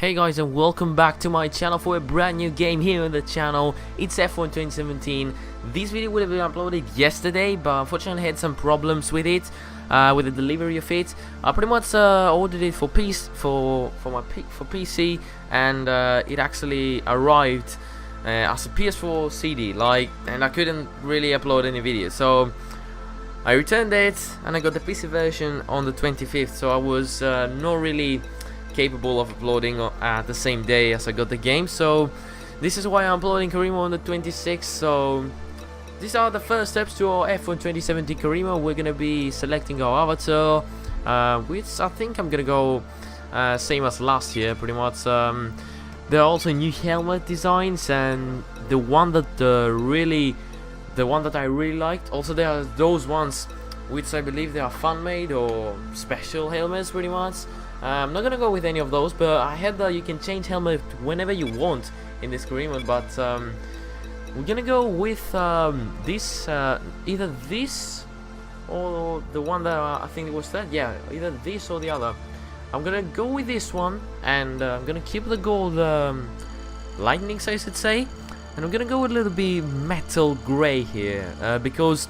Hey guys, and welcome back to my channel for a brand new game here on the channel. It's F1 2017. This video would have been uploaded yesterday, but unfortunately I had some problems with it, with the delivery of it. I pretty much ordered it for PC, and it actually arrived as a PS4 CD, and I couldn't really upload any videos. So I returned it, and I got the PC version on the 25th. So I was not really capable of uploading at the same day as I got the game, so this is why I'm uploading Karimo on the 26th. So these are the first steps to our F1 2017 Karimo. We're gonna be selecting our avatar, which I think I'm gonna go same as last year, pretty much. There are also new helmet designs, and the one that I really liked. Also, there are those ones which I believe they are fan made or special helmets, pretty much. I'm not gonna go with any of those, but I heard that you can change helmet whenever you want in this Karimo. But we're gonna go with this, either this or the one that I think it was that. Yeah, either this or the other. I'm gonna go with this one, and I'm gonna keep the gold lightnings, I should say, and I'm gonna go with a little bit metal gray here, because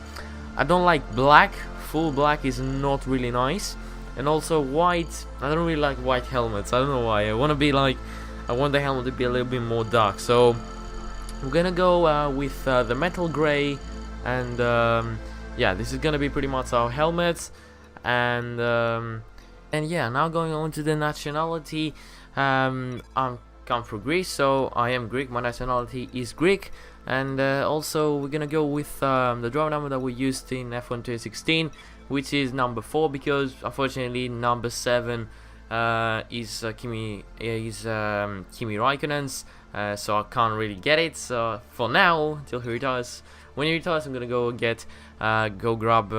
I don't like black. Full black is not really nice. And also white, I don't really like white helmets. I don't know why. I want the helmet to be a little bit more dark. So I'm gonna go with the metal gray, and yeah, this is gonna be pretty much our helmets. And yeah, now going on to the nationality. I'm come from Greece, so I am Greek. My nationality is Greek. And also we're gonna go with the driver number that we used in F1 2016, which is number 4, because unfortunately number 7 is Kimi Raikkonen's, so I can't really get it. So for now, until he retires, when he retires, I'm gonna go grab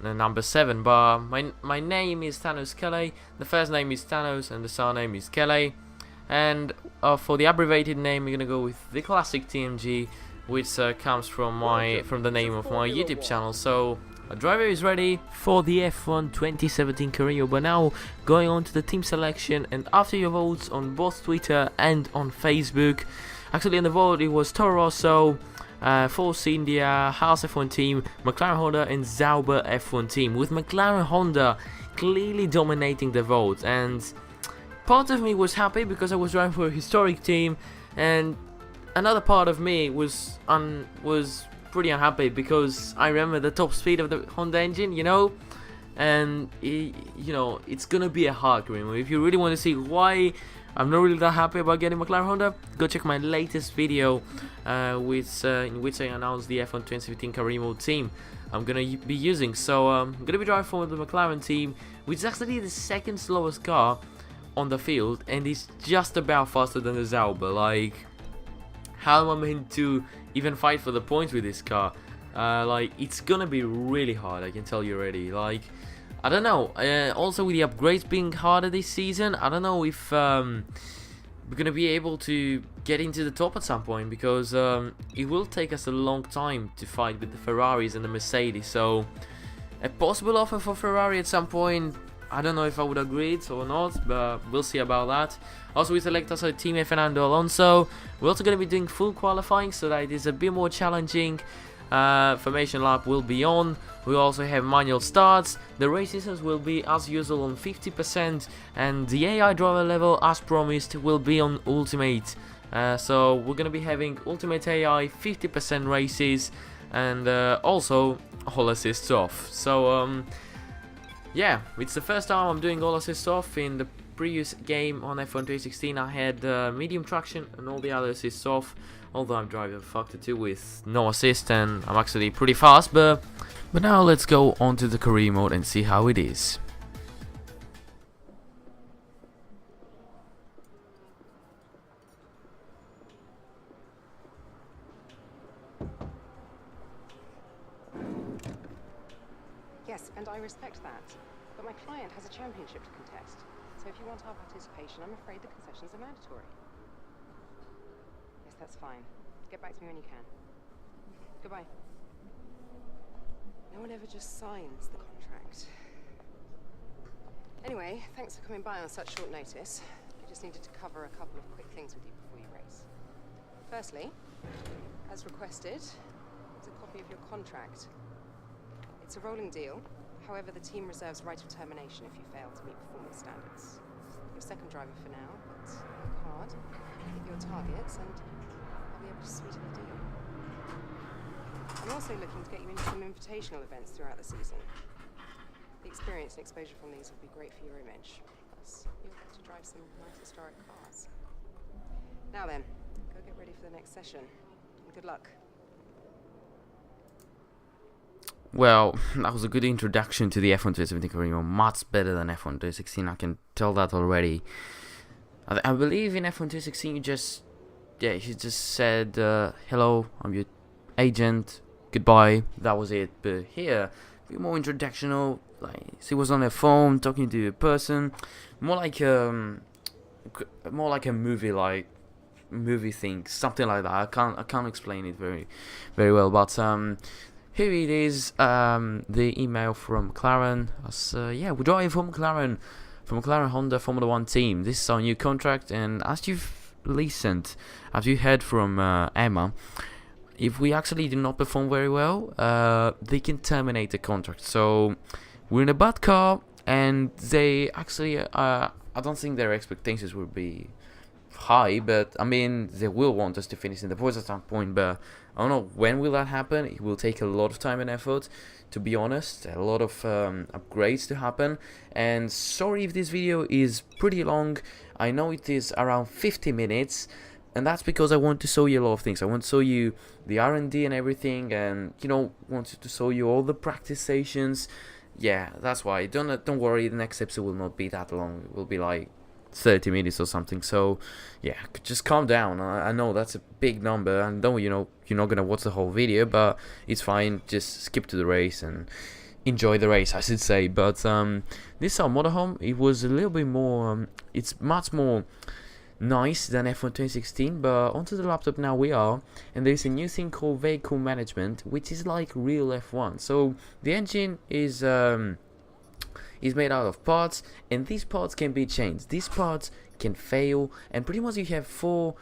number 7. But my name is Thanos Kelly. The first name is Thanos, and the surname is Kelly. And for the abbreviated name, we're gonna go with the classic TMG, which comes from the name of my YouTube channel. So our driver is ready for the F1 2017 Karimo. But now going on to the team selection, and after your votes on both Twitter and on Facebook, actually in the vote it was Toro Rosso, Force India, Haas F1 team, McLaren Honda, and Sauber F1 team, with McLaren Honda clearly dominating the vote. And part of me was happy because I was driving for a historic team, and another part of me was pretty unhappy because I remember the top speed of the Honda engine, and it's gonna be a hard Karimo. If you really want to see why I'm not really that happy about getting McLaren Honda, go check my latest video in which I announced the F1 2015 Karimo team I'm gonna be using. So I'm gonna be driving for the McLaren team, which is actually the second slowest car on the field, and is just about faster than the Sauber. How am I meant to even fight for the points with this car? It's gonna be really hard, I can tell you already. I don't know. Also, with the upgrades being harder this season, I don't know if we're gonna be able to get into the top at some point, because it will take us a long time to fight with the Ferraris and the Mercedes. So a possible offer for Ferrari at some point, I don't know if I would agree or not, but we'll see about that. Also, we select as our teammate Fernando Alonso. We're also going to be doing full qualifying, so that it is a bit more challenging. Formation lap will be on. We also have manual starts. The race systems will be, as usual, on 50%, and the AI driver level, as promised, will be on Ultimate. So we're going to be having Ultimate AI 50% races, and also all assists off. So yeah, it's the first time I'm doing all assists off. In the previous game on F1 2016, I had medium traction and all the other assists off, although I'm driving a Factor 2 with no assist, and I'm actually pretty fast. But now let's go on to the career mode and see how it is. Yes, and I respect that. But my client has a championship to contest. So if you want our participation, I'm afraid the concessions are mandatory. Yes, that's fine. Get back to me when you can. Goodbye. No one ever just signs the contract. Anyway, thanks for coming by on such short notice. just needed to cover a couple of quick things with you before you race. Firstly, as requested, it's a copy of your contract. It's a rolling deal. However, the team reserves right of termination if you fail to meet performance standards. You're second driver for now, but work hard, hit your targets, and I'll be able to sweeten the deal. I'm also looking to get you into some invitational events throughout the season. The experience and exposure from these will be great for your image. Plus, you'll get to drive some nice historic cars. Now then, go get ready for the next session. And good luck. Well, that was a good introduction to the F1 2017 career, much better than F1 2016, I can tell that already. I believe in F1 2016 he just said, hello, I'm your agent, goodbye, that was it. But here, a bit more introductional, like he was on the phone talking to a person, more like a movie thing, something like that. I can't explain it very well, but here it is, the email from McLaren. We're driving for McLaren Honda Formula 1 team. This is our new contract, and as you've heard from Emma, if we actually do not perform very well, they can terminate the contract. So we're in a bad car, and they actually, I don't think their expectations will be high, but I mean they will want us to finish in the points at some point, but I don't know when will that happen. It will take a lot of time and effort, to be honest, a lot of upgrades to happen. And sorry if this video is pretty long, I know it is around 50 minutes, and that's because I want to show you a lot of things. I want to show you the R&D and everything, and wanted to show you all the practice sessions. Yeah, that's why. Don't worry, the next episode will not be that long. It will be like 30 minutes or something. So yeah, just calm down. I know that's a big number, and you're not gonna watch the whole video, but it's fine. Just skip to the race and enjoy the race, I should say. But this motorhome, it was a little bit more it's much more nice than F1 2016, but onto the laptop now we are, and there's a new thing called vehicle management, which is like real F1. So the engine is made out of parts, and these parts can be changed. These parts can fail, and pretty much you have 4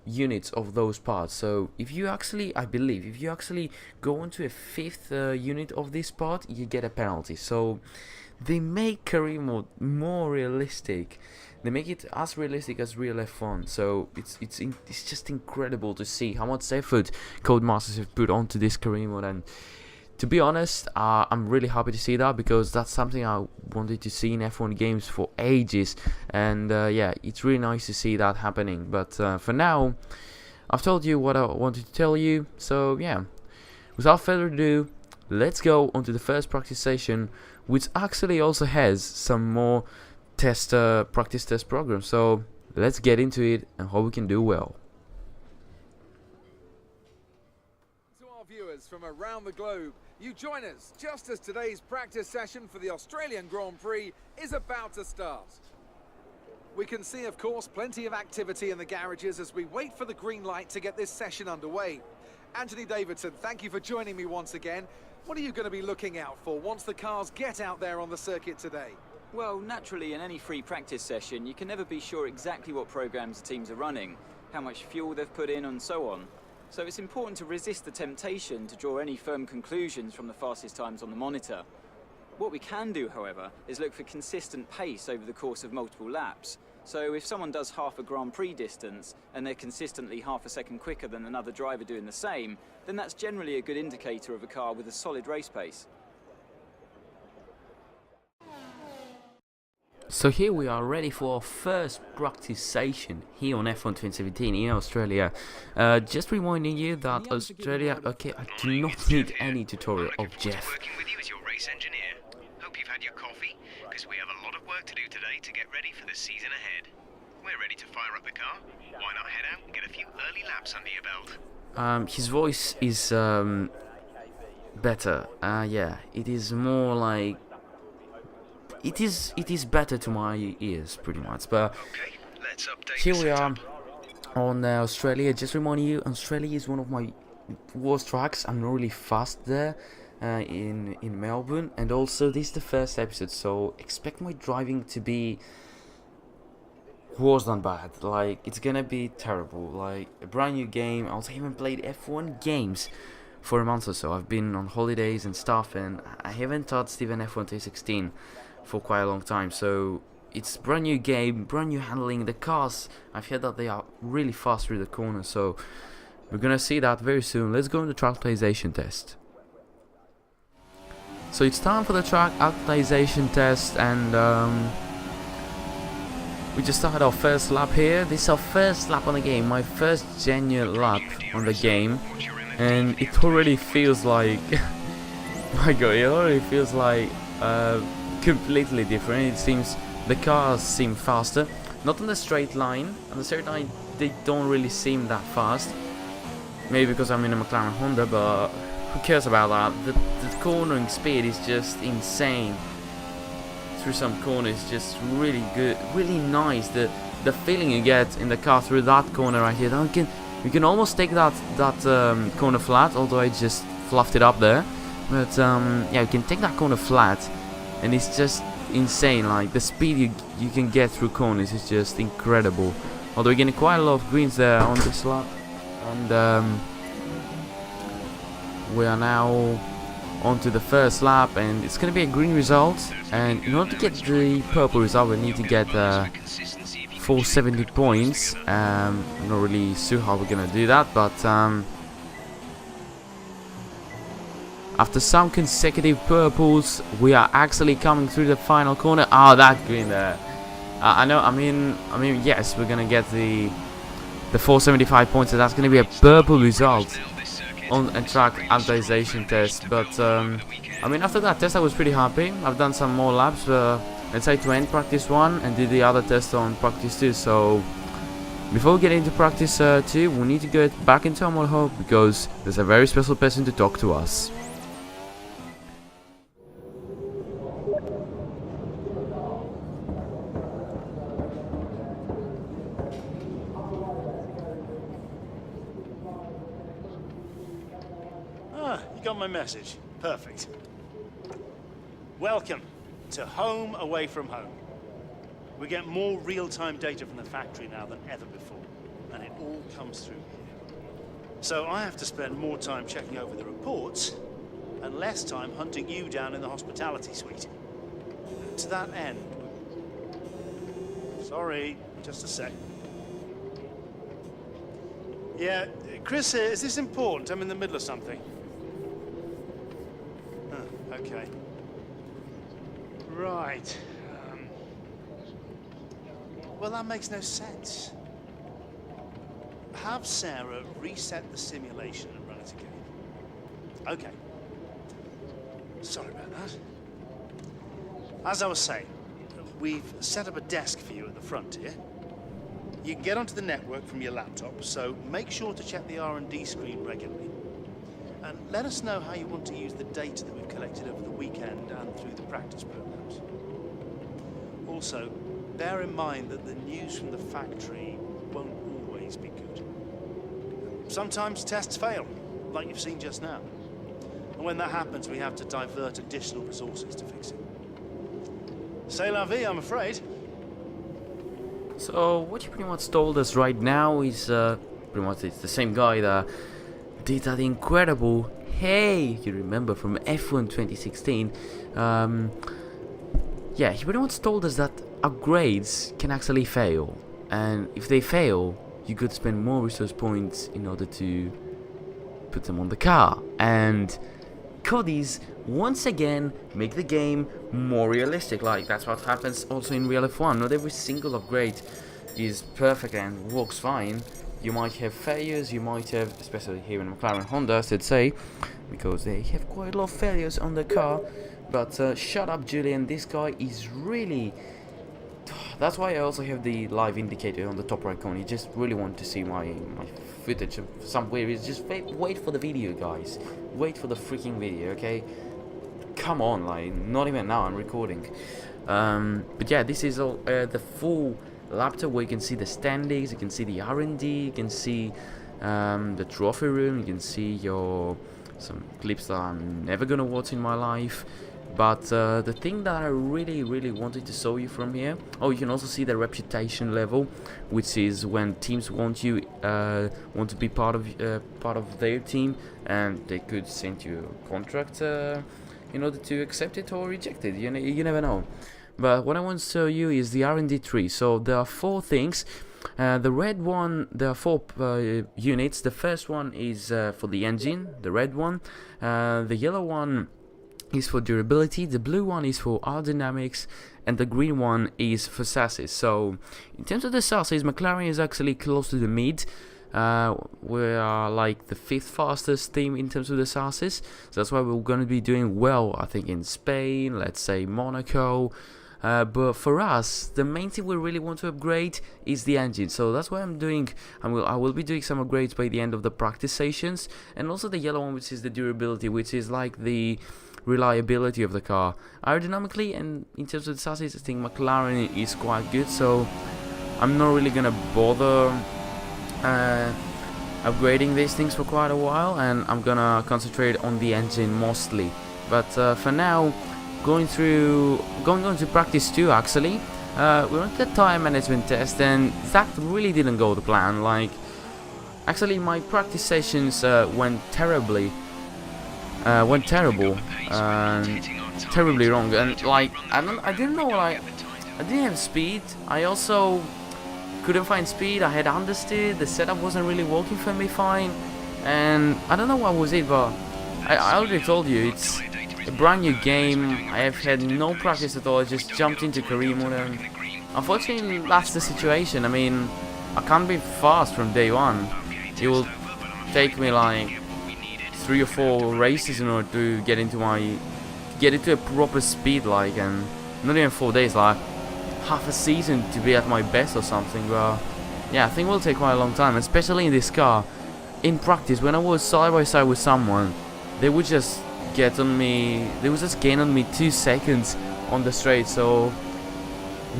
units of those parts. So if you actually, I believe, if you actually go into a 5th unit of this part, you get a penalty. So they make career mode more realistic. They make it as realistic as real F1. So it's just incredible to see how much effort Codemasters have put onto this career mode, and to be honest, I'm really happy to see that, because that's something I wanted to see in F1 games for ages, and yeah, it's really nice to see that happening. But for now, I've told you what I wanted to tell you, so yeah, without further ado, let's go on to the first practice session, which actually also has some more practice test programs. So let's get into it and hope we can do well. To our viewers from around the globe, you join us just as today's practice session for the Australian Grand Prix is about to start. We can see, of course, plenty of activity in the garages as we wait for the green light to get this session underway. Anthony Davidson, thank you for joining me once again. What are you going to be looking out for once the cars get out there on the circuit today? Well, naturally, in any free practice session, you can never be sure exactly what programs the teams are running, how much fuel they've put in, and so on. So it's important to resist the temptation to draw any firm conclusions from the fastest times on the monitor. What we can do, however, is look for consistent pace over the course of multiple laps. So if someone does half a Grand Prix distance and they're consistently half a second quicker than another driver doing the same, then that's generally a good indicator of a car with a solid race pace. So here we are ready for our first practice session here on F1 2017 in Australia. Just reminding you that Australia, okay, I do not need any tutorial of Jeff. Working with you as your race engineer. Hope you've had your coffee, because we have a lot of work to do today to get ready for the season ahead. We're ready to fire up the car. Why not head out and get a few early laps under your belt? His voice is better. Yeah, it is more like it is better to my ears, pretty much. But okay, let's update here the we are setup. on Australia. Just reminding you, Australia is one of my worst tracks. I'm not really fast there in Melbourne, and also this is the first episode, so expect my driving to be was not bad. Like, it's gonna be terrible. Like, a brand new game. I also haven't played F1 games for a month or so. I've been on holidays and stuff, and I haven't touched even F1 2016 for quite a long time. So it's brand new game, brand new handling. The cars, I've heard that they are really fast through the corner, so we're gonna see that very soon. Let's go on the track optimization test. So it's time for the track optimization test, and we just started our first lap here. This is our first lap on the game, my first genuine lap on the game, and it already feels like my god, it already feels like completely different. It seems the cars seem faster, not on the straight line. On the straight line they don't really seem that fast, maybe because I'm in a McLaren Honda, but who cares about that? The cornering speed is just insane. Through some corners, just really good, really nice. The feeling you get in the car through that corner right here. You can almost take that corner flat, although I just fluffed it up there. But yeah, you can take that corner flat, and it's just insane. Like, the speed you can get through corners is just incredible. Although we're getting quite a lot of greens there on this lap, and we are now onto the first lap, and it's going to be a green result, and in order to get the purple result we need to get 470 points. I'm not really sure how we're going to do that, but after some consecutive purples we are actually coming through the final corner. Oh, that green there. I know, I mean yes, we're going to get the 475 points, so that's going to be a purple result on a track optimization test. But I mean, after that test I was pretty happy. I've done some more laps, let's say to end practice 1 and did the other test on practice 2. So before we get into practice 2, we need to get back into our motorhome because there's a very special person to talk to us. You got my message. Perfect. Welcome to home away from home. We get more real-time data from the factory now than ever before, and it all comes through here. So I have to spend more time checking over the reports and less time hunting you down in the hospitality suite. To that end... Sorry, just a sec. Yeah, Chris, is this important? I'm in the middle of something. Okay. Right. Well, that makes no sense. Have Sarah reset the simulation and run it again. Okay. Sorry about that. As I was saying, we've set up a desk for you at the front here. You can get onto the network from your laptop, so make sure to check the R&D screen regularly. And let us know how you want to use the data that we've collected over the weekend and through the practice programs. Also, bear in mind that the news from the factory won't always be good. Sometimes tests fail, like you've seen just now. And when that happens, we have to divert additional resources to fix it. C'est la vie, I'm afraid. So what you pretty much told us right now is pretty much it's the same guy that did that incredible hey, you remember from F1 2016. Yeah, he pretty much told us that upgrades can actually fail, and if they fail you could spend more resource points in order to put them on the car, and Codys once again make the game more realistic. Like, that's what happens also in real F1. Not every single upgrade is perfect and works fine. You might have failures, you might have, especially here in McLaren Honda, I should say, because they have quite a lot of failures on the car. But shut up, Julian, this guy is really... That's why I also have the live indicator on the top right corner. You just really want to see my footage of somewhere. It's just wait for the video, guys. Wait for the freaking video, okay? Come on, like, not even now, I'm recording. But yeah, this is all the full laptop where you can see the standings, you can see the R&D, you can see the trophy room, you can see some clips that I'm never gonna watch in my life. But the thing that I really wanted to show you from here, oh, you can also see the reputation level, which is when teams want to be part of their team, and they could send you a contract in order to accept it or reject it. You never know. But what I want to show you is the R&D tree. So there are 4 things. The red one, there are 4 units. The first one is for the engine, the red one. The yellow one is for durability, the blue one is for aerodynamics, and the green one is for chassis. So in terms of the chassis, McLaren is actually close to the mid. We are like the 5th fastest team in terms of the chassis, so that's why we're going to be doing well, I think, in Spain, let's say Monaco. But for us, the main thing we really want to upgrade is the engine. So that's why I will be doing some upgrades by the end of the practice sessions, and also the yellow one, which is the durability, which is like the reliability of the car. Aerodynamically and in terms of the chassis, I think McLaren is quite good, so I'm not really gonna bother upgrading these things for quite a while, and I'm gonna concentrate on the engine mostly. But for now, going on to practice 2 actually. We went to the tire management test, and that really didn't go to plan. Like, actually my practice sessions went terrible, terribly wrong, and like I didn't know, like I didn't have speed. I also couldn't find speed. I had understeer. The setup wasn't really working for me fine, and I don't know what was it, but I already told you, it's a brand new game. I have had no practice at all. I just jumped into career mode, and unfortunately that's the situation. I mean, I can't be fast from day one. It will take me like 3 or 4 races in order to get into a proper speed, like, and not even 4 days, like half a season to be at my best or something. But yeah, I think it will take quite a long time, especially in this car. In practice, when I was side by side with someone, they would just gain on me 2 seconds on the straight. So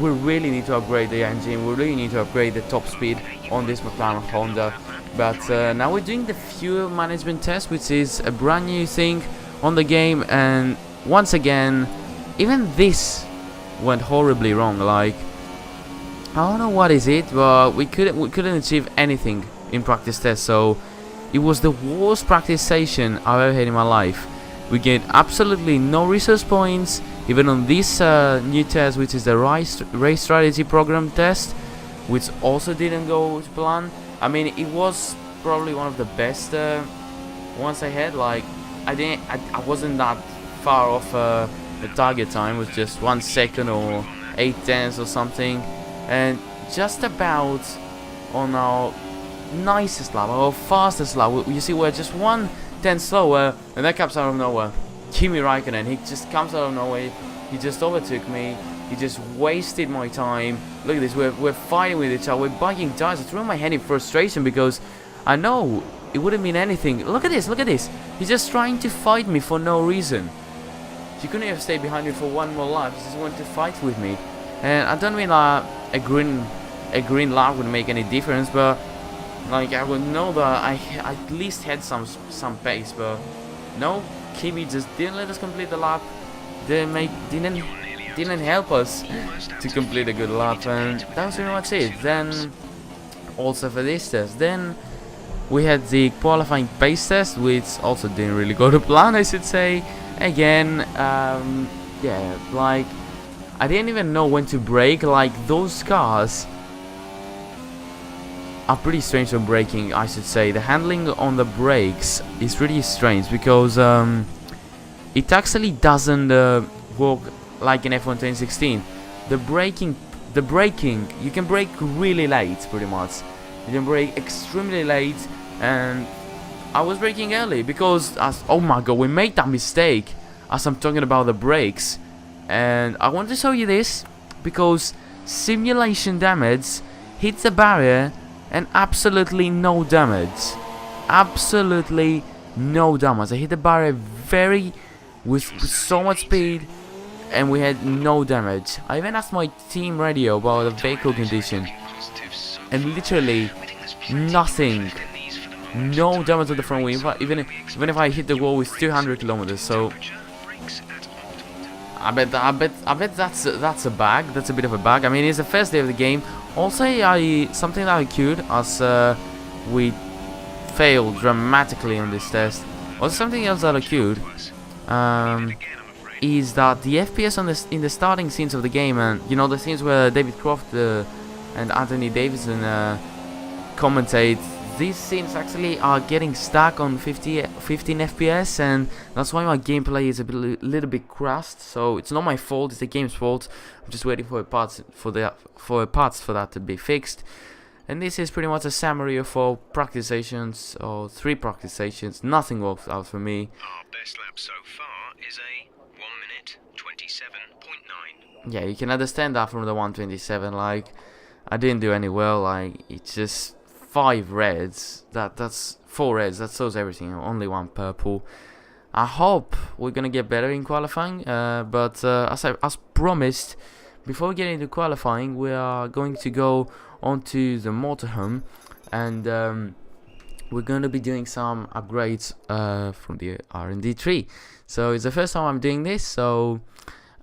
we really need to upgrade the engine. We really need to upgrade the top speed on this McLaren Honda. But now we're doing the fuel management test, which is a brand new thing on the game, and once again, even this went horribly wrong. Like, I don't know what is it, but we couldn't achieve anything in practice test. So it was the worst practice session I've ever had in my life. We get absolutely no resource points, even on this new test, which is the race strategy program test, which also didn't go to plan. I mean, it was probably one of the best ones I had. Like, I wasn't that far off the target time. It was just 1 second or 8/10 or something, and just about on our nicest lap, our fastest lap, you see we're just 1/10 slower, and that comes out of nowhere. Kimi Raikkonen, he just comes out of nowhere. He just overtook me. He just wasted my time. Look at this, we're fighting with each other, we're biting tires. I threw my head in frustration because I know it wouldn't mean anything. Look at this. He's just trying to fight me for no reason. He couldn't have stayed behind me for 1 more lap. He just wanted to fight with me. And I don't mean a green lap would make any difference, but like, I would know that I at least had some pace. But no, Kimi just didn't let us complete the lap. Didn't help us to complete a good lap, and that was pretty much it. Then also for this test, then we had the qualifying pace test, which also didn't really go to plan, I should say. Again, yeah, like, I didn't even know when to brake. Like, those cars are pretty strange for braking, I should say. The handling on the brakes is really strange because it actually doesn't work like in F1 2016. The braking, you can brake really late, pretty much. You can brake extremely late, and I was braking early because, oh my god, we made that mistake as I'm talking about the brakes. And I want to show you this because simulation damage hits the barrier and absolutely no damage. Absolutely no damage. I hit the barrier with so much speed, and we had no damage. I even asked my team radio about the vehicle condition, and literally nothing. No damage on the front wing, even if I hit the wall with 200 kilometers. So I bet that's a bug. That's a bit of a bug. I mean, it's the first day of the game. Also, something that occurred as we failed dramatically on this test. Also, something else that occurred is that the FPS on in the starting scenes of the game, and you know the scenes where David Croft and Anthony Davidson commentate, these scenes actually are getting stuck on 15 FPS, and that's why my gameplay is a little bit crashed. So it's not my fault; it's the game's fault. I'm just waiting for parts for that to be fixed. And this is pretty much a summary of 4 practice sessions, or 3 practice sessions. Nothing worked out for me. Our best lap so far is a 1 minute 27.9. Yeah, you can understand that from the 127. Like, I didn't do any well. Like, it's just 5 reds. That's 4 reds. That shows everything. Only 1 purple. I hope we're gonna get better in qualifying. But as promised, before we get into qualifying, we are going to go onto the motorhome, and we're going to be doing some upgrades from the R&D tree. So it's the first time I'm doing this. So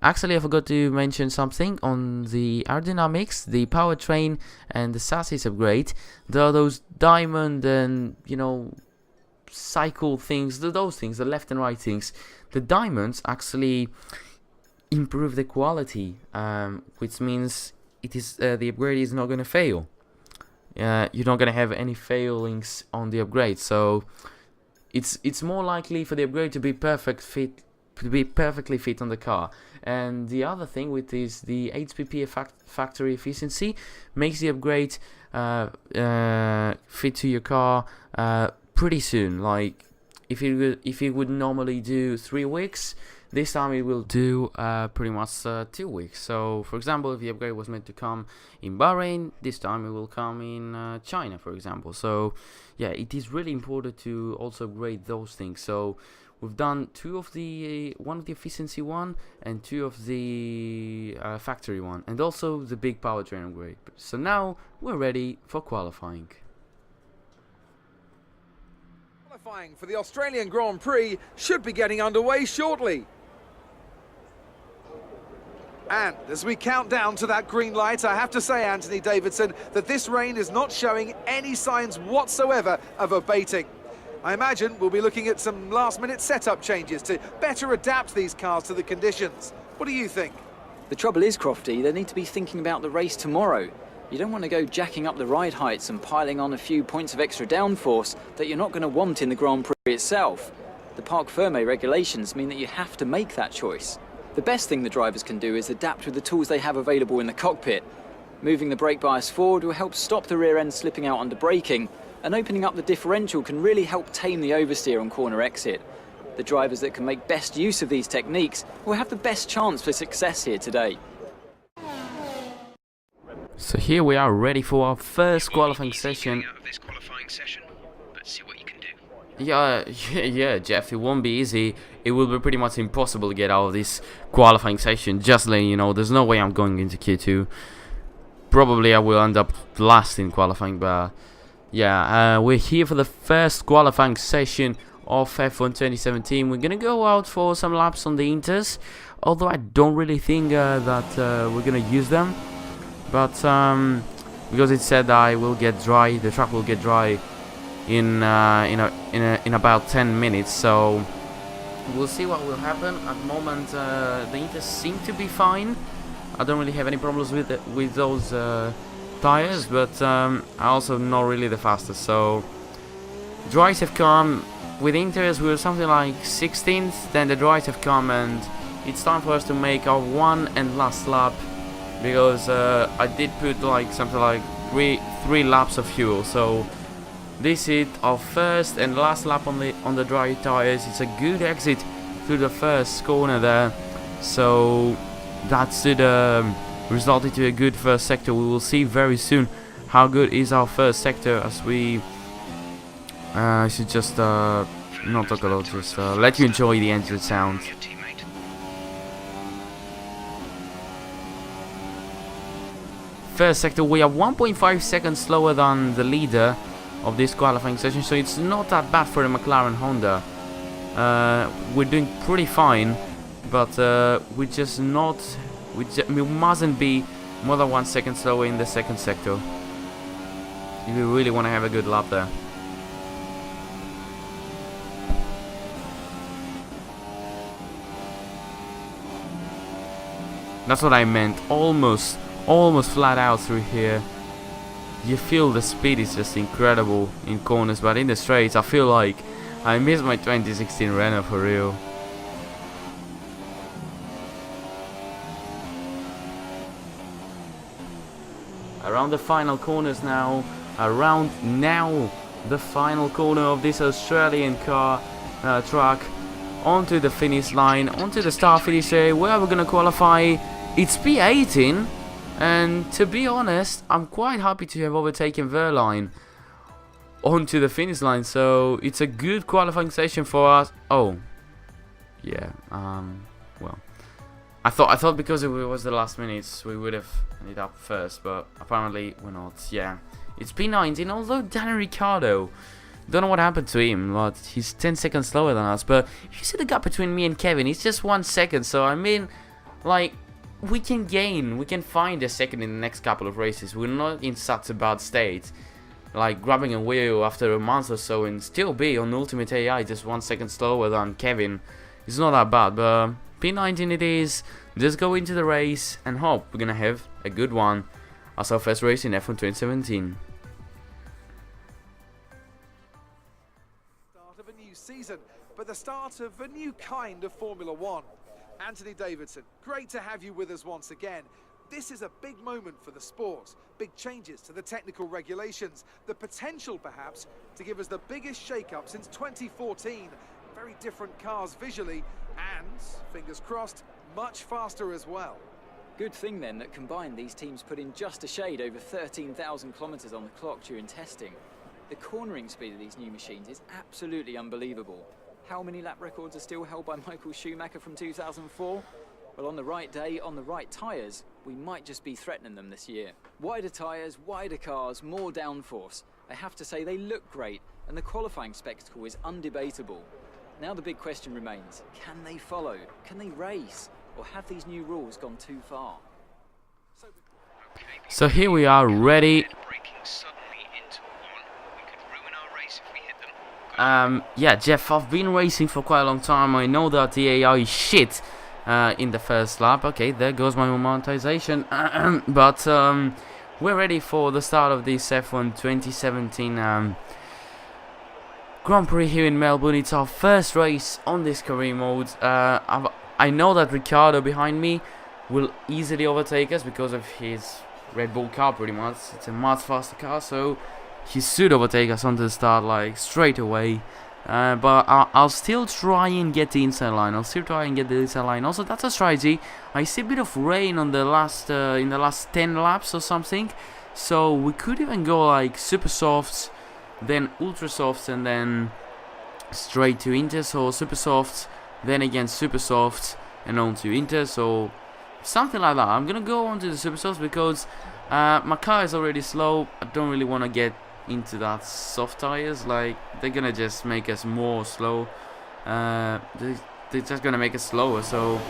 actually, I forgot to mention something on the aerodynamics, the powertrain, and the chassis upgrade. There are those diamond and cycle things, those things, the left and right things. The diamonds actually improve the quality, which means it is the upgrade is not going to fail. You're not going to have any failings on the upgrade, so it's more likely for the upgrade to be perfectly fit on the car. And the other thing with is the HPP factory efficiency makes the upgrade fit to your car pretty soon. Like if it would normally do 3 weeks, this time it will do pretty much 2 weeks. So, for example, if the upgrade was meant to come in Bahrain, this time it will come in China, for example. So, yeah, it is really important to also upgrade those things. So, we've done 2 of the one of the efficiency one and 2 of the factory one, and also the big powertrain upgrade. So now we're ready for qualifying. Qualifying for the Australian Grand Prix should be getting underway shortly. And as we count down to that green light, I have to say, Anthony Davidson, that this rain is not showing any signs whatsoever of abating. I imagine we'll be looking at some last-minute setup changes to better adapt these cars to the conditions. What do you think? The trouble is, Crofty, they need to be thinking about the race tomorrow. You don't want to go jacking up the ride heights and piling on a few points of extra downforce that you're not going to want in the Grand Prix itself. The Parc Fermé regulations mean that you have to make that choice. The best thing the drivers can do is adapt with the tools they have available in the cockpit. Moving the brake bias forward will help stop the rear end slipping out under braking, and opening up the differential can really help tame the oversteer on corner exit. The drivers that can make best use of these techniques will have the best chance for success here today. So here we are ready for our first qualifying session. Out of this qualifying session, but see what you can do. Yeah, Jeff, it won't be easy. It will be pretty much impossible to get out of this qualifying session. Just letting you know, there's no way I'm going into Q2. Probably I will end up last in qualifying, but yeah, we're here for the first qualifying session of F1 2017. We're gonna go out for some laps on the Inters, although I don't really think that we're gonna use them. But because it said I will get dry, the track will get dry in about 10 minutes. So we'll see what will happen. At the moment, the Inters seem to be fine. I don't really have any problems with those tires, but I also not really the fastest. So dries have come. With Inters we were something like 16th. Then the dries have come, and it's time for us to make our one and last lap, because I did put like something like three laps of fuel. So this is our first and last lap on the dry tires. It's a good exit through the first corner there, so that should result into a good first sector. We will see very soon how good is our first sector, as we should just not talk a lot, just let you enjoy the engine sound. First sector, we are 1.5 seconds slower than the leader of this qualifying session, so it's not that bad for the McLaren Honda. We're doing pretty fine. but we mustn't be more than 1 second slower in the second sector if we really want to have a good lap there. That's what I meant, almost flat out through here. You feel the speed is just incredible in corners, but in the straights I feel like I missed my 2016 Renault for real. Around the final corners now, the final corner of this Australian car track, onto the finish line, onto the start finish area where we're gonna qualify. It's P18, and to be honest, I'm quite happy to have overtaken Verline onto the finish line, so it's a good qualifying session for us. Oh, yeah, well, I thought because it was the last minutes we would have ended up first, but apparently we're not. Yeah, it's P19, although Daniel Ricciardo, don't know what happened to him, but he's 10 seconds slower than us. But if you see the gap between me and Kevin, it's just 1 second, so I mean, like, we can find a second in the next couple of races. We're not in such a bad state, like grabbing a wheel after a month or so and still be on Ultimate AI just 1 second slower than Kevin. It's not that bad, but P19 it is. Just go into the race and hope we're gonna have a good one as our first race in F1 2017. Start of a new season, but the start of a new kind of Formula One. Anthony Davidson, great to have you with us once again. This is a big moment for the sport. Big changes to the technical regulations. The potential, perhaps, to give us the biggest shake-up since 2014. Very different cars visually, and, fingers crossed, much faster as well. Good thing then that combined these teams put in just a shade over 13,000 kilometers on the clock during testing. The cornering speed of these new machines is absolutely unbelievable. How many lap records are still held by Michael Schumacher from 2004? Well, on the right day, on the right tyres, we might just be threatening them this year. Wider tyres, wider cars, more downforce. I have to say they look great, and the qualifying spectacle is undebatable. Now the big question remains, can they follow? Can they race? Or have these new rules gone too far? So here we are, ready. Yeah, Jeff, I've been racing for quite a long time. I know that the AI is shit in the first lap. Okay, there goes my monetization. But we're ready for the start of this F1 2017 Grand Prix here in Melbourne. It's our first race on this career mode. I know that Ricciardo behind me will easily overtake us because of his Red Bull car, pretty much. It's a much faster car, so he should overtake us onto the start, like, straight away. But I'll still try and get the inside line. Also, that's a strategy. I see a bit of rain on the last in the last 10 laps or something. So we could even go like super softs, then ultra softs, and then straight to inters, or super softs, then again super softs, and on to inters, or something like that. I'm gonna go on to the super softs because my car is already slow. I don't really want to get into that soft tires, like they're gonna just make us more slow. They're just gonna make us slower. So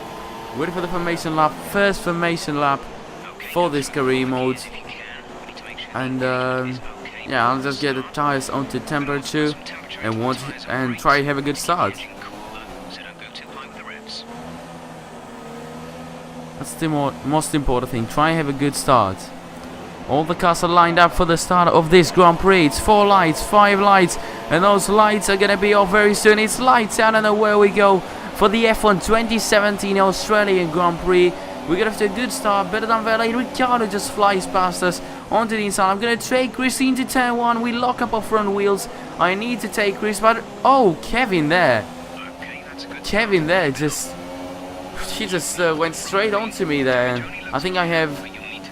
wait for the formation lap, first formation lap for this career mode, and yeah, I'll just get the tires onto temperature and try to have a good start. That's the most important thing. Try and have a good start. All the cars are lined up for the start of this Grand Prix. It's 4 lights, 5 lights, and those lights are gonna be off very soon. It's lights out, and away we go for the F1 2017 Australian Grand Prix. We're gonna have a good start, better than Verlaine. Ricciardo just flies past us onto the inside. I'm gonna take Chris into turn 1. We lock up our front wheels. I need to take Chris, but oh, Kevin there. Kevin there he just went straight onto me there. I think I have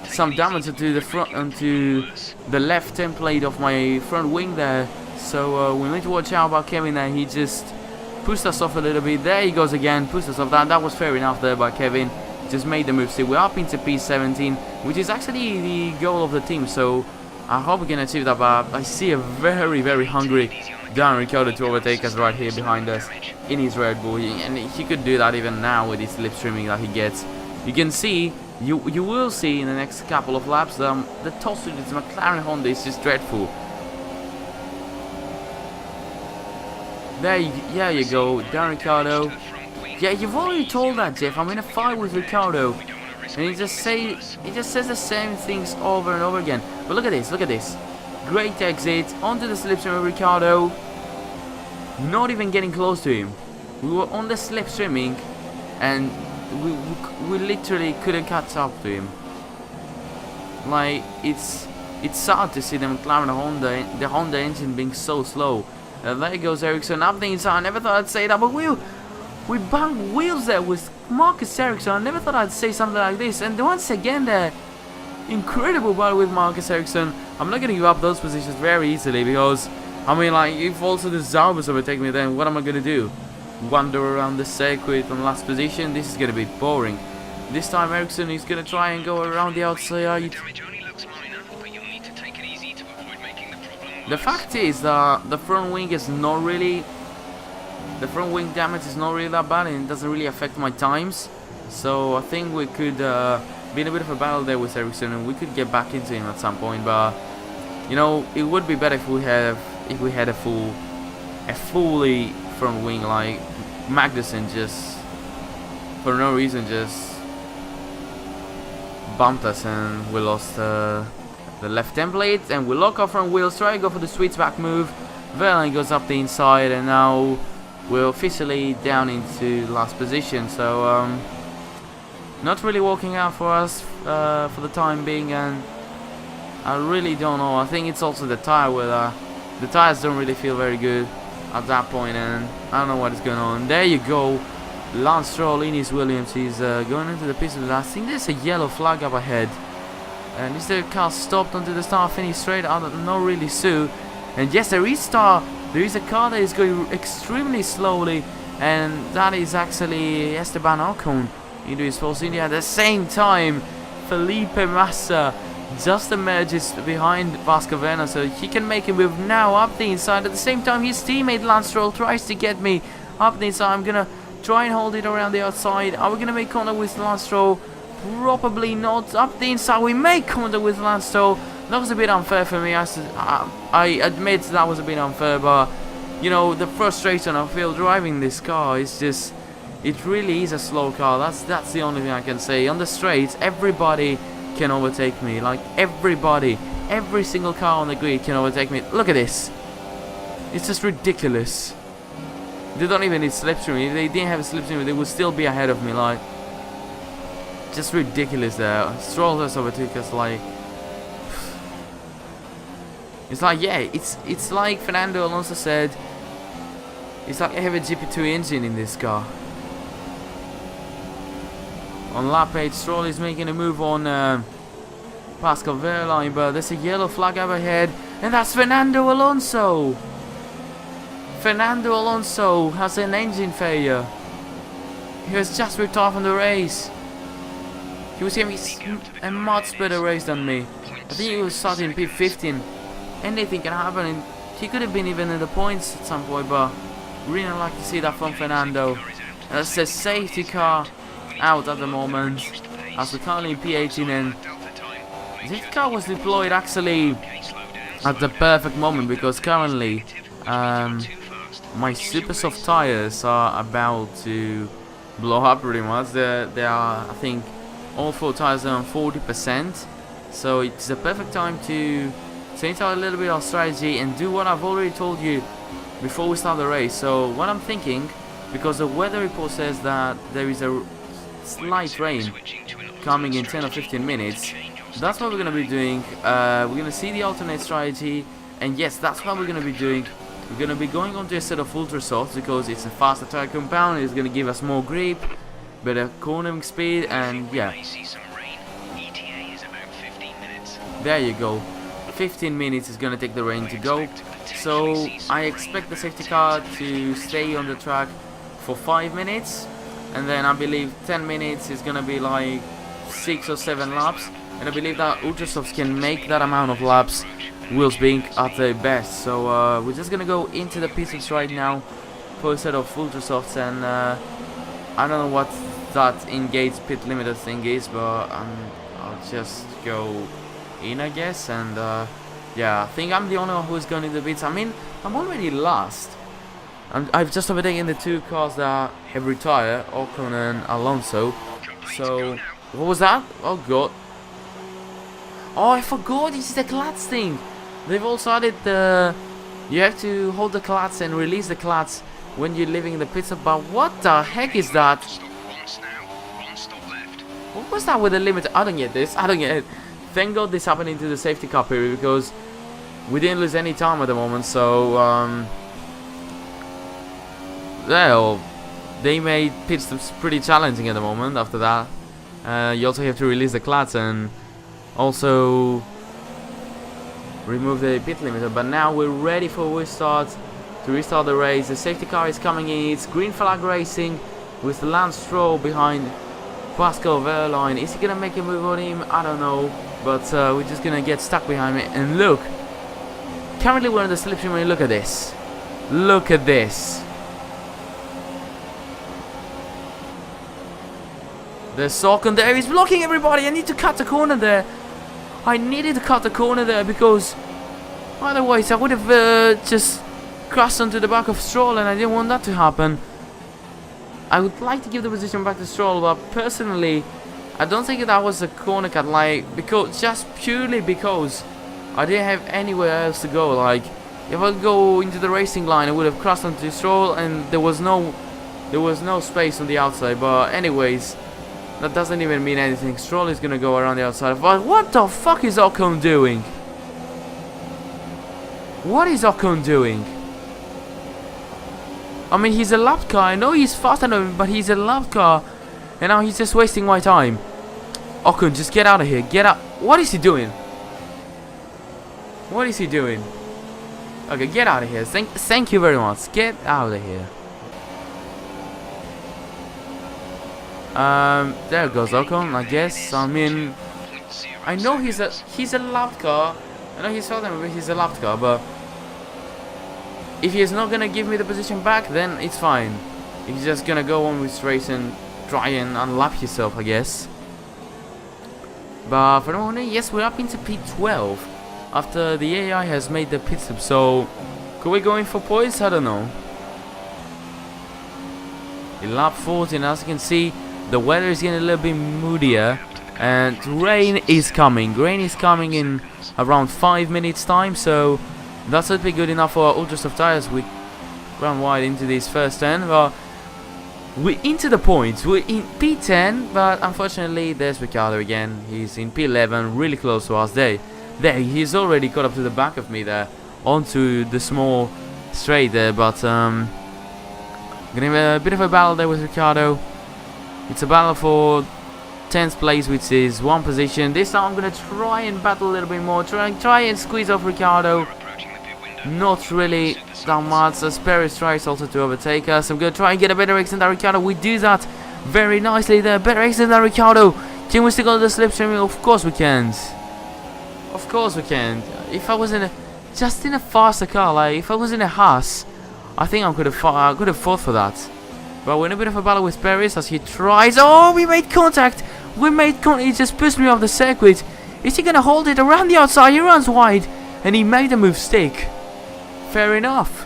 some damage to the front, onto the left template of my front wing there, so we need to watch out about Kevin there. He just pushed us off a little bit. There he goes again, pushed us off. That was fair enough there by Kevin. Just made the move. See, we're up into P17, which is actually the goal of the team, so I hope we can achieve that, but I see a very, very hungry Daniel Ricciardo to overtake us right here behind us in his Red Bull, and he could do that even now with his slipstreaming that he gets. You can see, you will see in the next couple of laps, the toss with this McLaren Honda is just dreadful. There you go, Daniel Ricciardo. Yeah, you've already told that, Jeff. I'm in a fight with Ricciardo, and he just says the same things over and over again. But look at this, great exit onto the slipstream of Ricciardo. Not even getting close to him. We were on the slipstreaming, and we literally couldn't catch up to him. Like, it's sad to see the McLaren the Honda engine being so slow. There goes Ericsson up the inside. I never thought I'd say that, but we banged wheels there with Marcus Ericsson. I never thought I'd say something like this. And once again, there, incredible battle with Marcus Ericsson. I'm not gonna give up those positions very easily, because I mean, like, if also the Zaubers overtake me, then what am I gonna do? Wander around the circuit on last position? This is gonna be boring. This time Ericsson is gonna try and go around the outside. The fact is that the front wing is not really, the front wing damage is not really that bad, and it doesn't really affect my times. So I think we could be in a bit of a battle there with Ericsson, and we could get back into him at some point. But you know, it would be better if we had a fully front wing, like Magnussen just for no reason just bumped us, and we lost the left template, and we lock our front wheels, try to go for the switchback move. Verlaine goes up the inside, and now we're officially down into last position. So not really working out for us for the time being, and I really don't know. I think it's also the tire weather. The tires don't really feel very good at that point, and I don't know what is going on. There you go, Lance Stroll in his Williams. He's going into the pits with that. I think there's a yellow flag up ahead. And is the car stopped onto the start finish straight? I don't know really, Sue. And yes, there is a car that is going extremely slowly, and that is actually Esteban Ocon into his Force India. At the same time, Felipe Massa just emerges behind Vasco Verna, so he can make a move now up the inside. At the same time, his teammate Lance Stroll tries to get me up the inside. I'm gonna try and hold it around the outside. Are we gonna make contact with Lance Stroll? Probably not. Up the inside, we make contact with Lance Stroll. That was a bit unfair for me. I admit that was a bit unfair, but you know, the frustration I feel driving this car is just, it really is a slow car. That's the only thing I can say. On the straights, everybody can overtake me. Like everybody, every single car on the grid can overtake me. Look at this. It's just ridiculous. They don't even need slipstream. If they didn't have a slipstream, they would still be ahead of me. Like, just ridiculous there. Stroll just overtook us. Like, it's like, yeah, it's like Fernando Alonso said. It's like I have a GP2 engine in this car. On lap 8, Stroll is making a move on Pascal Wehrlein, but there's a yellow flag up ahead, and that's Fernando Alonso. Fernando Alonso has an engine failure. He was just retired from the race. He was having a much better race than me. I think he was starting in P15. Anything can happen, and he could have been even in the points at some point, but really like to see that from Fernando. That's a safety car out at the moment, as we're currently in P18, and this car was deployed actually at the perfect moment, because currently my super soft tires are about to blow up pretty much. They are, I think, all 4 tires are on 40%, so it's the perfect time to change out a little bit of strategy and do what I've already told you before we start the race. So what I'm thinking, because the weather report says that there is a slight rain coming in 10 or 15 minutes, that's what we're going to be doing. We're going to see the alternate strategy, and yes, that's what we're going to be doing. We're going to be going on to a set of ultra softs, because it's a faster tire compound. It's going to give us more grip, better cornering speed, and yeah, there you go. 15 minutes is going to take the rain to go, so I expect the safety car to stay on the track for 5 minutes, and then I believe 10 minutes is going to be like 6 or 7 laps, and I believe that Ultrasofts can make that amount of laps wheels being at their best. So we're just gonna go into the pit stops right now for a set of Ultrasofts, and I don't know what that engage pit limiter thing is, but I'll just go in, I guess. And yeah, I think I'm the only one who's going in the pits. I mean, I'm already last. I've just overtaken the 2 cars that have retired, Ocon and Alonso. So, what was that? Oh god. Oh, I forgot, this is the clutch thing. They've also added the... You have to hold the clutch and release the clutch when you're leaving the pit stop. But what the heck is that? What was that with the limit? I don't get this. I don't get it. Thank god this happened into the safety car period, because we didn't lose any time at the moment. So, well, they made pit stops pretty challenging at the moment after that. You also have to release the clutch and also remove the pit limiter. But now we're ready for a restart, to restart the race. The safety car is coming in. It's green flag racing with Lance Stroll behind Pascal Wehrlein. Is he gonna make a move on him? I don't know. But we're just gonna get stuck behind him. And look, currently we're in the slipstream. And look at this. Look at this. There's Ocon there. He's blocking everybody. I need to cut the corner there. I needed to cut the corner there, because otherwise I would have just crashed onto the back of Stroll, and I didn't want that to happen. I would like to give the position back to Stroll, but personally I don't think that was a corner cut, like, because just purely because I didn't have anywhere else to go. Like, if I go into the racing line, I would have crashed onto Stroll, and there was no space on the outside. But anyways, that doesn't even mean anything. Stroll is gonna go around the outside. But what the fuck is Ocon doing? What is Ocon doing? I mean, he's a lap car. I know he's faster than him, but he's a lap car, and now he's just wasting my time. Ocon, just get out of here. Get out. What is he doing? What is he doing? Okay, get out of here. Thank you very much. Get out of here. There goes Ocon, I guess. I mean, I know he's a lap car. I know he's faster than me, but he's a lap car. But if he's not gonna give me the position back, then it's fine. If he's just gonna go on with this race and try and unlap yourself, I guess. But for the moment, yes, we're up into P12 after the AI has made the pit stop. So, could we go in for points? I don't know. In lap 14, as you can see, the weather is getting a little bit moodier, and rain is coming. Rain is coming in around 5 minutes time, so that should be good enough for our Ultrasoft tires. We run wide into this first turn, but we're into the points. We're in P10, but unfortunately there's Ricciardo again. He's in P11, really close to us. There, he's already got up to the back of me there, onto the small straight there, but gonna have a bit of a battle there with Ricciardo. It's a battle for 10th place, which is one position. This time I'm gonna try and battle a little bit more, try and squeeze off Ricciardo. Not really that much, as Perez tries also to overtake us. I'm gonna try and get a better exit than Ricciardo. We do that very nicely there. Better exit than Ricciardo. Can we still go to the slipstream? Of course we can. Of course we can. If I was in a faster car, like if I was in a Haas, I think I could have fought for that. But we're in a bit of a battle with Perez as he tries. Oh, we made contact. He just pushed me off the circuit. Is he gonna hold it around the outside? He runs wide, and he made the move stick. Fair enough.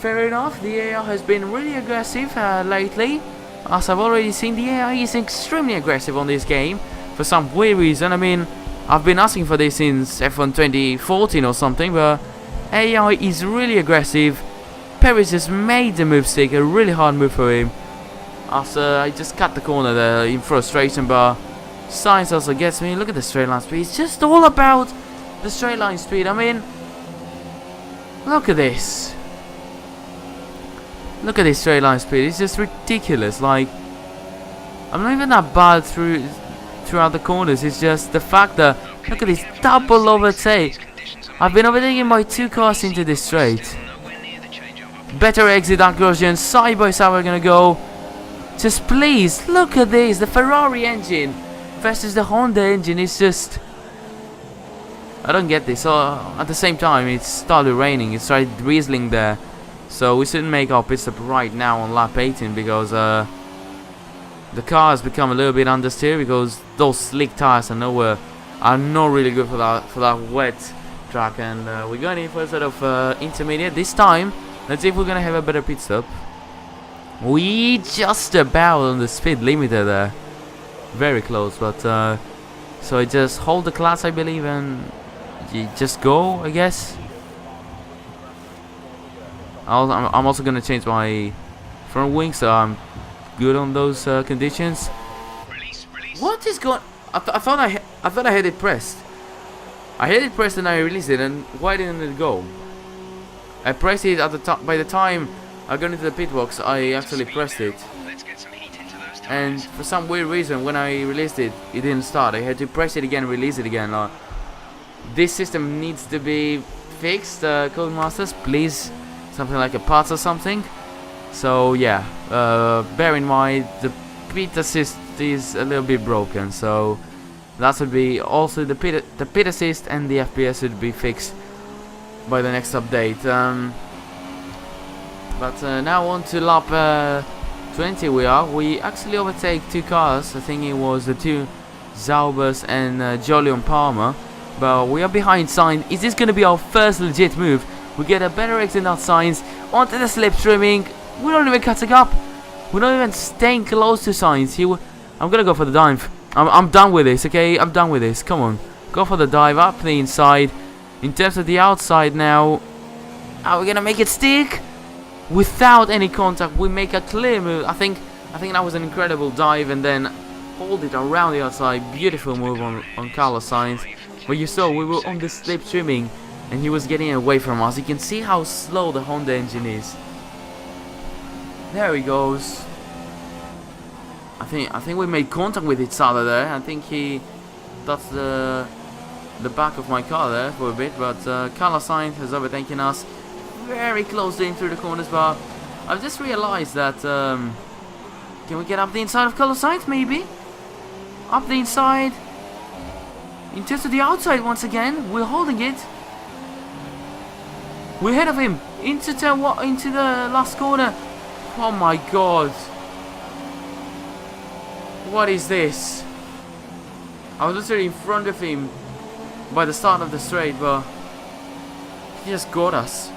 Fair enough. The AI has been really aggressive lately. As I've already seen, the AI is extremely aggressive on this game for some weird reason. I mean, I've been asking for this since F1 2014 or something, but AI is really aggressive. Perez just made the move stick, a really hard move for him. After I just cut the corner there in frustration, but Sainz also gets me. Look at the straight line speed. It's just all about the straight line speed. I mean, look at this. Look at this straight line speed. It's just ridiculous. Like, I'm not even that bad throughout the corners. It's just the fact that, look at this double overtake. I've been overtaking by 2 cars into this straight. Better exit than Grosjean. Side by side we're gonna go. Just please, look at this. The Ferrari engine versus the Honda engine is just... I don't get this. So at the same time, it started raining. It started drizzling there. So we shouldn't make our pit stop right now on lap 18 because the car has become a little bit understeer because those slick tires are not really good for that wet track. And we're going in for a sort of intermediate this time. Let's see if we're gonna have a better pit stop. We just about on the speed limiter there, very close. But so I just hold the clutch, I believe, and you just go, I guess. I'm also gonna change my front wing, so I'm good on those conditions. What is going? I thought I had it pressed. I had it pressed and I released it, and why didn't it go? I pressed it at the top. By the time I got into the pit box, I actually pressed it, and for some weird reason, when I released it, it didn't start. I had to press it again, release it again. This system needs to be fixed, Codemasters, please. Something like a parts or something. So yeah, bear in mind the pit assist is a little bit broken. So that would be also the pit assist and the FPS would be fixed by the next update. But now on to lap 20 we actually overtake two cars. I think it was the two Zaubers and Jolyon Palmer. But we are behind Sainz. Is this going to be our first legit move? We get a better exit than Sainz onto the slipstreaming. We're not even catching up. We're not even staying close to Sainz. I'm going to go for the dive. I'm done with this, okay? I'm done with this. Come on. Go for the dive up the inside. In terms of the outside now, are we going to make it stick? Without any contact, we make a clear move. I think that was an incredible dive and then hold it around the outside. Beautiful move on Carlos Sainz. But you saw we were on the slipstreaming and he was getting away from us. You can see how slow the Honda engine is. There he goes. I think we made contact with each other there. I think he touched the back of my car there for a bit, but Carlos Sainz has overtaken us very closely in through the corners. But I've just realized that can we get up the inside of Carlos Sainz? Maybe up the inside. In terms of the outside, once again, we're holding it. We're ahead of him into the last corner. Oh my god! What is this? I was literally in front of him by the start of the straight, but he just got us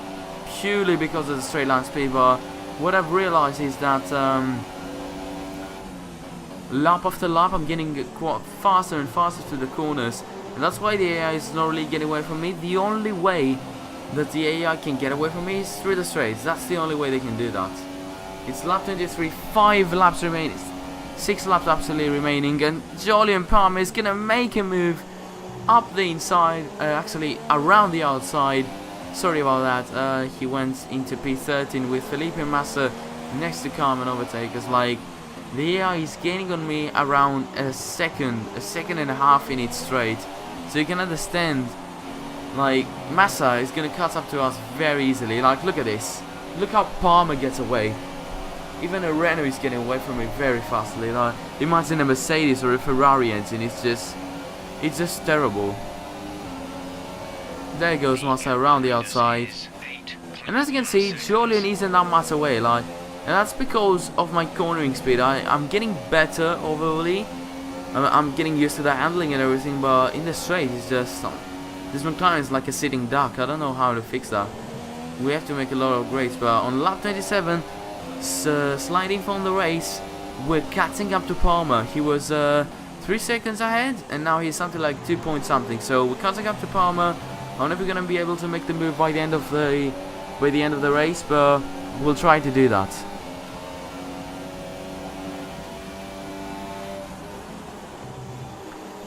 purely because of the straight line speed. But what I've realized is that lap after lap I'm getting quite faster and faster through the corners, and that's why the AI is not really getting away from me. The only way that the AI can get away from me is through the straights. That's the only way they can do that. It's lap 23, 5 laps remaining, 6 laps absolutely remaining, and Jolyon Palmer is gonna make a move up the inside, actually around the outside. Sorry about that. He went into P13 with Felipe Massa next to Carmen overtakers. Like, the AI is gaining on me around a second and a half in its straight. So you can understand, like, Massa is gonna cut up to us very easily. Like, look at this. Look how Palmer gets away. Even a Renault is getting away from me very fastly. Like, imagine a Mercedes or a Ferrari engine. It's just terrible. There goes Massa around the outside. And as you can see, Jolyon isn't that much away. Like, and that's because of my cornering speed. I'm getting better overall. I'm getting used to the handling and everything. But in the straight, it's just this McLaren is like a sitting duck. I don't know how to fix that. We have to make a lot of grades. But on lap 27. Sliding from the race, we're catching up to Palmer. He was 3 seconds ahead, and now he's something like 2 point something. So we're catching up to Palmer. I don't know if we're gonna be able to make the move by the end of the race, but we'll try to do that.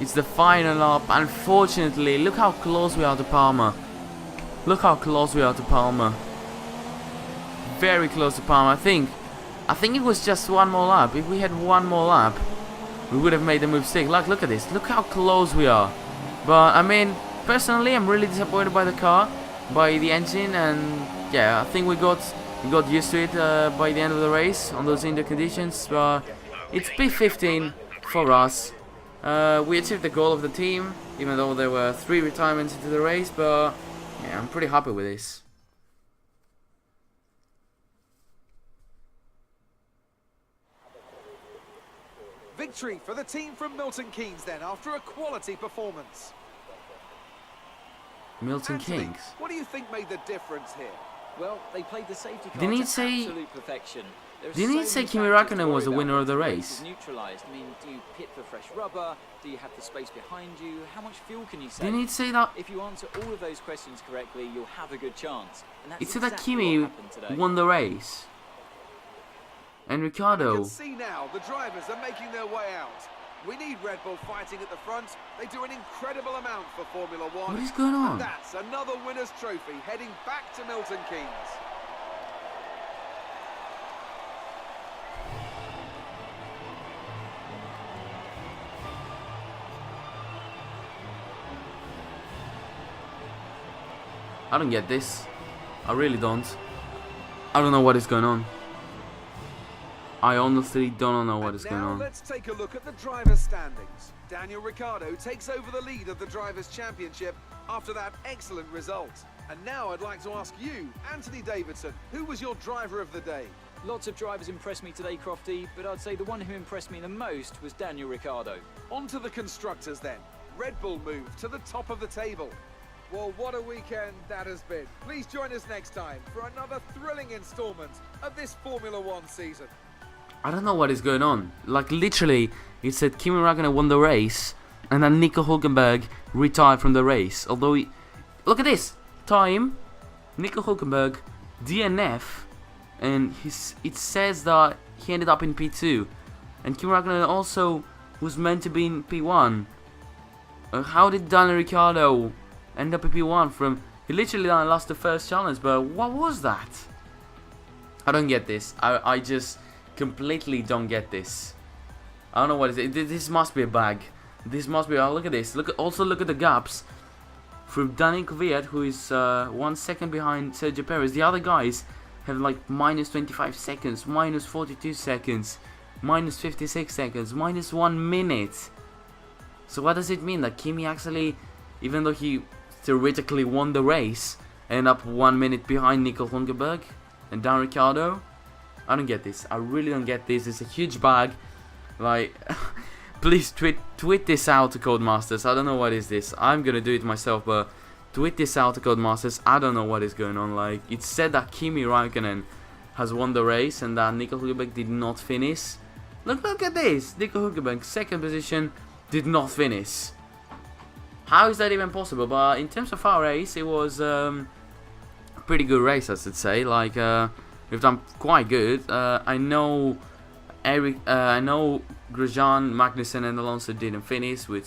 It's the final lap. Unfortunately, look how close we are to Palmer. Look how close we are to Palmer. Very close to Palmer. I think it was just one more lap. If we had one more lap, we would have made the move stick. Like, look at this. Look how close we are. But I mean, personally, I'm really disappointed by the car, by the engine, and yeah, I think we got used to it by the end of the race on those indoor conditions. But it's P15 for us. We achieved the goal of the team, even though there were 3 retirements into the race, but yeah, I'm pretty happy with this. Victory for the team from Milton Keynes then, after a quality performance. Milton Anthony, Keynes. what do you think made the difference here? Well, they played the safety car Didn't he to say- absolute perfection. There are Didn't he so say many Kimi factors to Räikkönen was worry the about winner of the once race? is neutralised. I mean, do you pit for fresh rubber? Do you have the space behind you? How much fuel can you save? Didn't he say that? If you answer all of those questions correctly, you'll have a good chance. And that's It said that exactly Kimi what happened today. won the race. And You Ricciardo. can see now the drivers are making their way out. We need Red Bull fighting at the front. They do an incredible amount for Formula One. What is going on? And that's another winner's trophy heading back to Milton Keynes. I don't get this. I really don't. I don't know what is going on. I honestly don't know what is going Now on. let's take a look at the drivers' standings. Daniel Ricciardo takes over the lead of the Drivers' Championship after that excellent result. And now I'd like to ask you, Anthony Davidson, who was your driver of the day? Lots of drivers impressed me today, Crofty, but I'd say the one who impressed me the most was Daniel Ricciardo. On to the constructors then. Red Bull moved to the top of the table. Well, what a weekend that has been. Please join us next time for another thrilling instalment of this Formula One season. I don't know what is going on. Like, literally, it said Kimi Räikkönen won the race, and then Nico Hülkenberg retired from the race. Although, look at this time, Nico Hülkenberg DNF, and it says that he ended up in P2, and Kimi Räikkönen also was meant to be in P1. How did Daniel Ricciardo end up in P1 from? He literally lost the first challenge, but what was that? I don't get this. I just completely don't get this. I don't know what is it. This must be a bug. This must be. Oh, look at this. Also look at the gaps. From Daniel Kvyat, who is 1 second behind Sergio Perez. The other guys have like minus 25 seconds, minus 42 seconds, minus 56 seconds, minus 1 minute. So what does it mean that Kimi actually, even though he theoretically won the race, ended up 1 minute behind Nico Hülkenberg and Dan Ricciardo? I don't get this. I really don't get this. It's a huge bug. Like, please tweet this out to Codemasters. I don't know what is this. I'm gonna do it myself, but tweet this out to Codemasters. I don't know what is going on. Like, it said that Kimi Räikkönen has won the race and that Nico Hülkenberg did not finish. Look at this. Nico Hülkenberg, second position, did not finish. How is that even possible? But in terms of our race, it was a pretty good race, I should say. Like, we've done quite good. I know Grosjean, Magnussen and Alonso didn't finish, which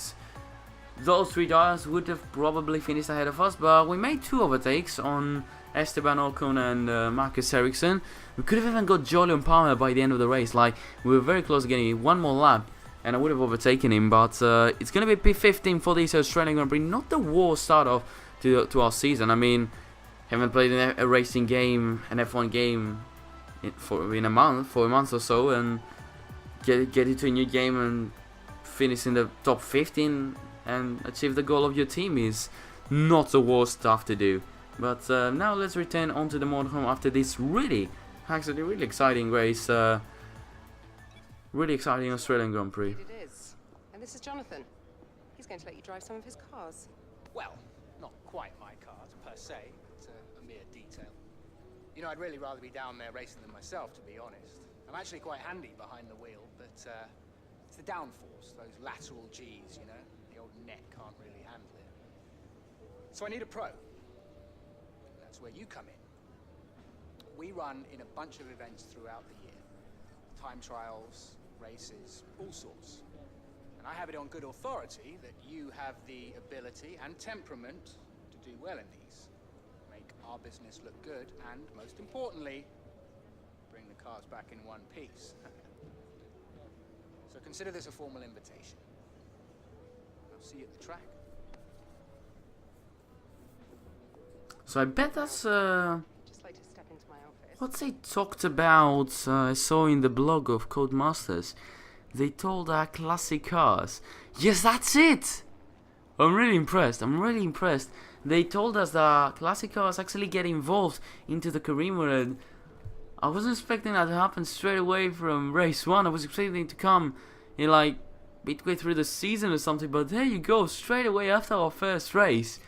those 3 drivers would have probably finished ahead of us, but we made 2 overtakes on Esteban Ocon and Marcus Ericsson. We could have even got Jolyon Palmer by the end of the race. Like, we were very close to getting 1 more lap and I would have overtaken him, but it's going to be P15 for this Australian Grand Prix. Not the worst start off to our season. I mean, haven't played a racing game, an F1 game for a month or so, and get into a new game and finish in the top 15 and achieve the goal of your team is not the worst stuff to do. But now let's return onto the motorhome after this really exciting race, really exciting Australian Grand Prix. It is. And this is Jonathan. He's going to let you drive some of his cars. Well, not quite my cars per se. It's a mere detail. You know, I'd really rather be down there racing them myself, to be honest. I'm actually quite handy behind the wheel, but it's the downforce, those lateral G's, you know? The old neck can't really handle it. So I need a pro. That's where you come in. We run in a bunch of events throughout the year. Time trials, races, all sorts. And I have it on good authority that you have the ability and temperament to do well in these. Make our business look good and, most importantly, bring the cars back in one piece. So consider this a formal invitation. I'll see you at the track. So I bet that's Just like to step into my outfit. what they talked about. I saw in the blog of Codemasters They told our classic cars. Yes, that's it! I'm really impressed. They told us that classic cars actually get involved into the career mode. I wasn't expecting that to happen straight away from race 1. I was expecting it to come in like midway through the season or something, but there you go, straight away after our first race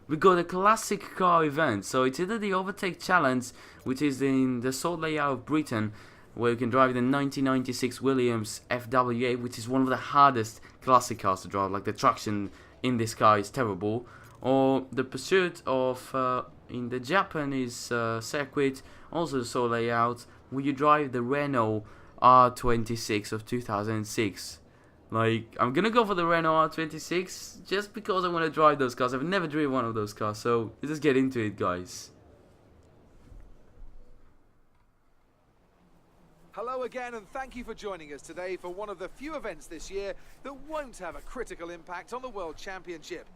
we got a classic car event. So it's either the Overtake Challenge, which is in the Salt layout of Britain, where you can drive the 1996 Williams FWA, which is one of the hardest classic cars to drive. Like, the traction in this car is terrible. Or the Pursuit of in the Japanese circuit, also the Salt layout, where you drive the Renault R26 of 2006. Like, I'm gonna go for the Renault R26 just because I want to drive those cars. I've never driven one of those cars, so let's just get into it, guys. Hello again, and thank you for joining us today for one of the few events this year that won't have a critical impact on the World Championship.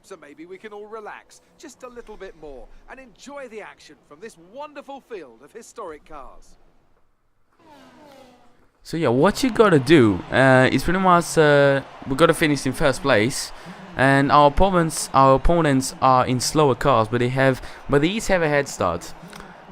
So maybe we can all relax just a little bit more and enjoy the action from this wonderful field of historic cars. So yeah, what you gotta do is pretty much we gotta finish in first place, and our opponents are in slower cars, but they each have a head start.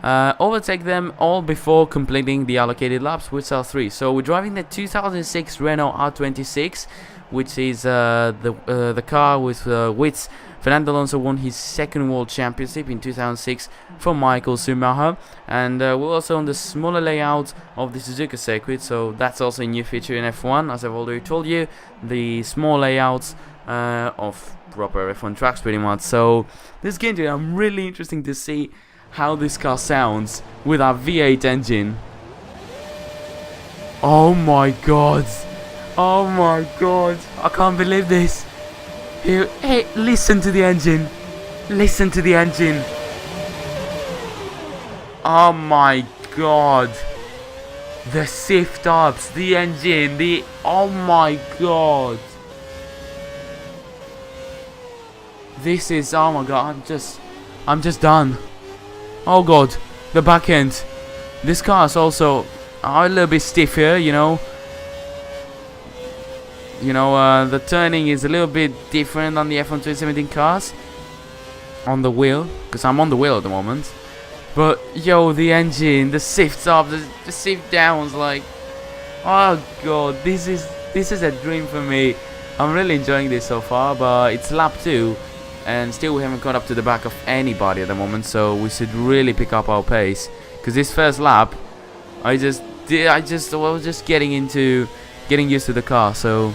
Overtake them all before completing the allocated laps, which are 3. So we're driving the 2006 Renault R26, which is the car with which Fernando Alonso won his second World Championship in 2006 from Michael Schumacher. And we're also on the smaller layout of the Suzuka circuit, so that's also a new feature in F1, as I've already told you. The small layouts of proper F1 tracks, pretty much. So this game today, I'm really interested to see how this car sounds with our V8 engine. Oh my god! Oh my god! I can't believe this! Hey, listen to the engine! Listen to the engine! Oh my god! The shift ups, the engine, oh my god! This is, oh my god, I'm just done. Oh god, the back end. This car is also a little bit stiff here, you know. The turning is a little bit different on the F1 2017 cars. On the wheel, because I'm on the wheel at the moment. But yo, the engine, the shift up, the shift downs, like, oh god, this is a dream for me. I'm really enjoying this so far, but it's lap 2. And still we haven't got up to the back of anybody at the moment, so we should really pick up our pace. Because this first lap, I was just getting used to the car, so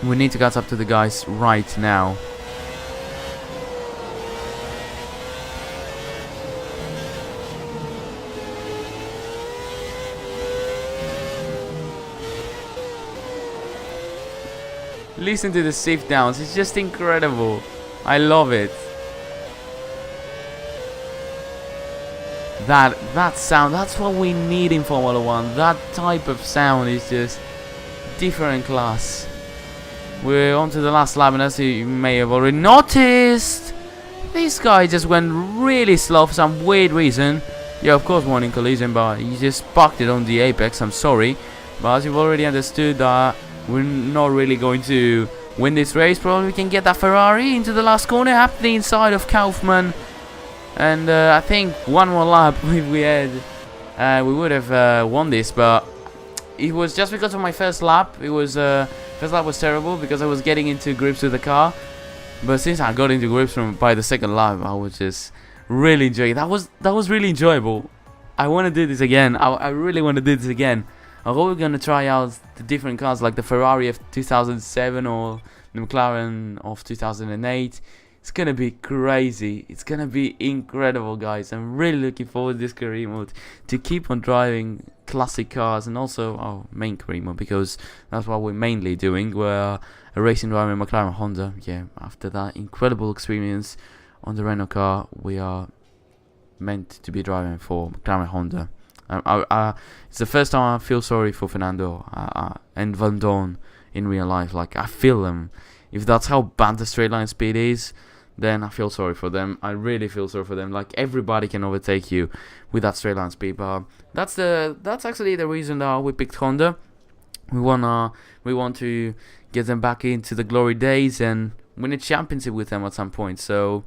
we need to catch up to the guys right now. Listen to the shift downs, it's just incredible. I love it. That sound, that's what we need in Formula 1. That type of sound is just different class. We're on to the last lap, and as you may have already noticed, this guy just went really slow for some weird reason. Yeah, of course, one in collision, but he just parked it on the apex. I'm sorry, but as you've already understood, we're not really going to win this race. Probably we can get that Ferrari into the last corner, up the inside of Kaufman, and I think one more lap if we had, we would have won this. But it was just because of my first lap. It was first lap was terrible because I was getting into grips with the car. But since I got into grips by the second lap, I was just really enjoying it. That was really enjoyable. I want to do this again. I really want to do this again. I hope we're gonna try out the different cars like the Ferrari of 2007 or the McLaren of 2008. It's gonna be crazy. It's gonna be incredible, guys. I'm really looking forward to this career mode, to keep on driving classic cars, and also our main career mode, because that's what we're mainly doing. We're a racing driver in McLaren Honda. Yeah, after that incredible experience on the Renault car, we are meant to be driving for McLaren Honda. It's the first time I feel sorry for Fernando and Van Dorn in real life. Like, I feel them. If that's how bad the straight line speed is, then I feel sorry for them. I really feel sorry for them. Like, everybody can overtake you with that straight line speed. But that's actually the reason that we picked Honda. We want to get them back into the glory days and win a championship with them at some point. So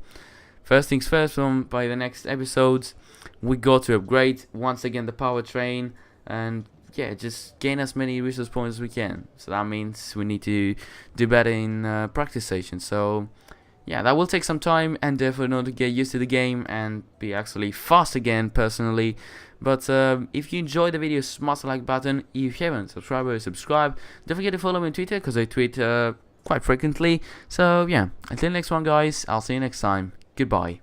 first things first, by the next episodes, we got to upgrade once again the powertrain and yeah, just gain as many resource points as we can. So that means we need to do better in practice sessions. So yeah, that will take some time and therefore in order to get used to the game and be actually fast again personally. But if you enjoyed the video, smash the like button. If you haven't subscribe. Don't forget to follow me on Twitter because I tweet quite frequently. So yeah, until next one guys, I'll see you next time. Goodbye.